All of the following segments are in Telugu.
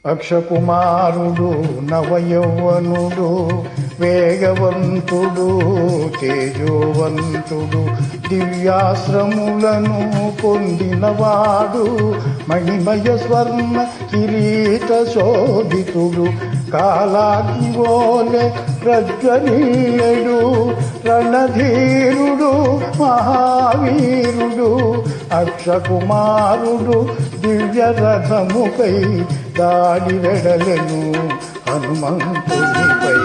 అక్షకుమారుడు నవయౌవనుడు వేగవంతుడు తేజోవంతుడు దివ్యాశ్రములను పొందినవాడు మణిమయ స్వర్ణ కిరీట శోభితుడు కాలాగ్నివోలె ప్రజ్వలీయుడు రణధీరుడు మహావీరుడు అక్షకుమారుడు దివ్య రథముపై దాడి వెడలెను హనుమంతునిపై.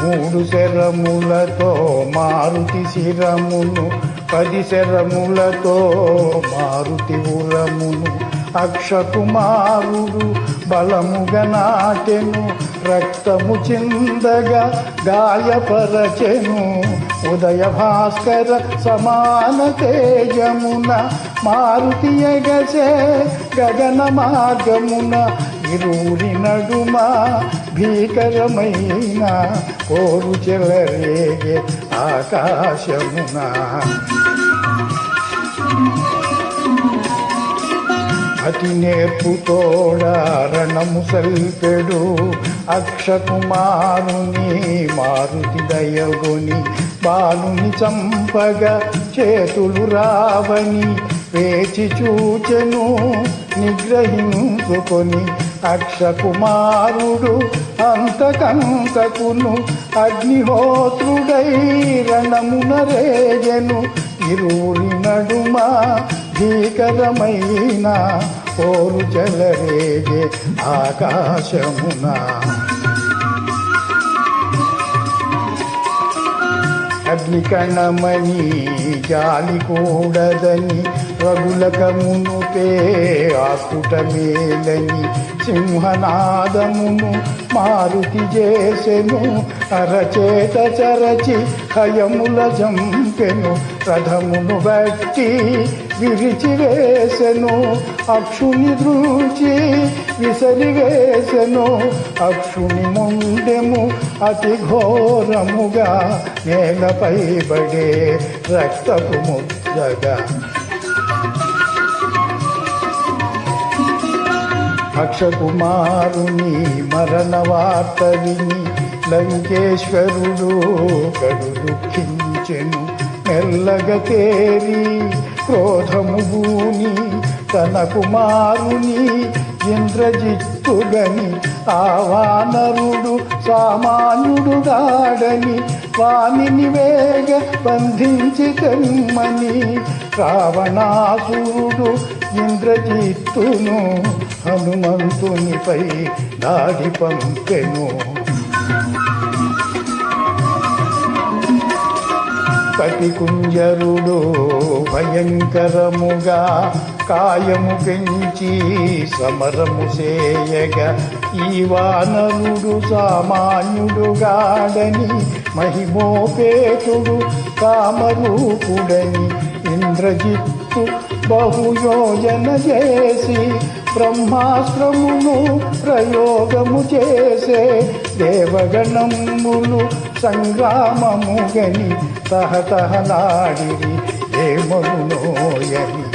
3 శరములతో మారుతి శిరమును 10 శరములతో మారుతి ఉరమును అక్షకుమారుడు బలముగా నాటెను రక్తము చిందగా గాయపరచెను ఉదయ భాస్కర సమాన తేజమున మారుతి ఎగసే గగన మార్గమున ఇరువురి నడుమ భీకరమైన కోరు చెలరేగే ఆకాశమున. అతి నేర్పుతోడ రణము సల్పెడు అక్షకుమారుని మారుతి దయగొని బాలుని చంపగా చేతులు రావని వేచి చూచెను నిగ్రహించుకొని అక్షకుమారుడు అంతకంతకును అగ్నిహోత్రుడై రణమున రేగెను ఇరువురి నడుమ భీకరమైన పోరు చెలరేగే ఆకాశమున. అగ్నికణమని జాలి కూడదని రఘులకమునుపే ఆకుట మేలని సింహనాదమును మారుతి చేసెను అరచేత చరచి హయముల జంపెను రథమును బట్టి విరిచివేసెను అక్షుని దృచి విసరివేసెను అక్షుని ముండెము అతి ఘోరముగా నేలపై పడే రక్తపు ముద్దగా. అక్షకుమారుని మరణ వార్త విని లంకేశ్వరుడు కడు దుఃఖించెను మెల్లగా తేరి క్రోధము భూని తన కుమారుని ఇంద్రజిత్తుగని ఆ వానరుడు సామాన్యుడు గాడని వానిని వేగ బంధించి తెమ్మని రావణాసురుడు ఇంద్రజిత్తును హనుమంతునిపై దాడి పంపెను. కపికుంజరుడు భయంకరముగా కాయము పెంచి సమరము చేయగా ఈ వానరుడు సామాన్యుడు గాడని మహిమోపేతుడు కామరూపుడని ఇంద్రజిత్తు బహుయోజన చేసి బ్రహ్మాస్త్రమును ప్రయోగము చేసే దేవగణములు సంగ్రామము గని తహతహలాడిరి ఏమగునోయని.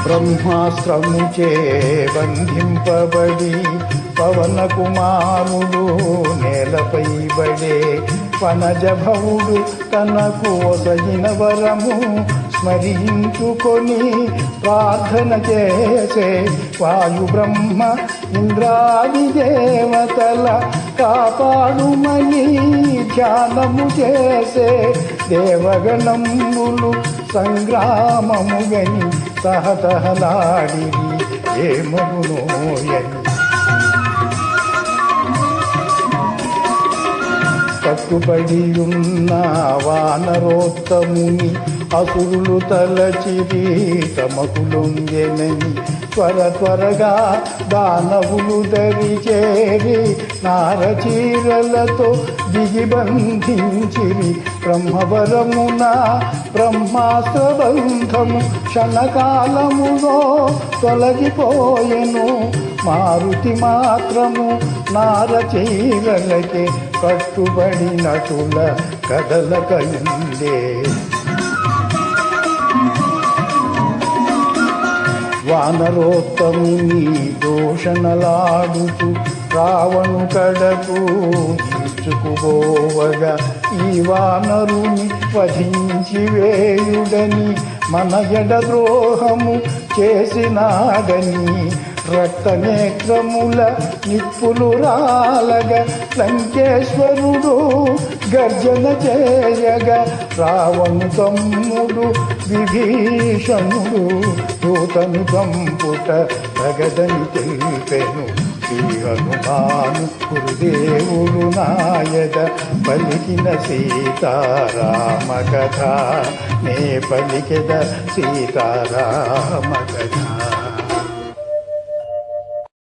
బ్రహ్మాస్త్రముచే బంధింపబడి పవన కుమారుడు నేలపై బడే వనజభవుడు తనకు ఒసగిన వరము స్మరించుకొని ప్రార్థన చేసే వాయు బ్రహ్మ ఇంద్రాది దేవతల కాపాడుమని ధ్యానము చేసే దేవగణములు సంగ్రామము గని తహతహలాడిరి ఏమగునోయని. కట్టుబడి ఉన్న వానరోత్తముని అసురులు తలచిరి తమకు లొంగెనని త్వరగా దానవులు దరి చేరి నారచీరలతో దిగి బంధించిరి బ్రహ్మవరమున బ్రహ్మాస్త్ర బంధము క్షణకాలములో తొలగిపోయెను మారుతి మాత్రము నారచీరలకే కట్టుబడినటుల కదలకయుండే. వానరోత్తముని దూషణలాడుతూ రావణు కడకు ఈడ్చుకుపోవగా ఈ వానరుని వధించి వేయుడని మన ఎడద్రోహము చేసినాడని రక్తనేత్రముల నిప్పులు రాలగా లంకేశ్వరుడు గర్జన చేయగా రావణు తమ్ముడు విభీషణుడు దూతను చంపుట తగదని తెలిపెను. శ్రీ హనుమాను గురుదేవుడు నాయద పలికిన సీతారామ కథ నే పలికెద సీతారామ కథ.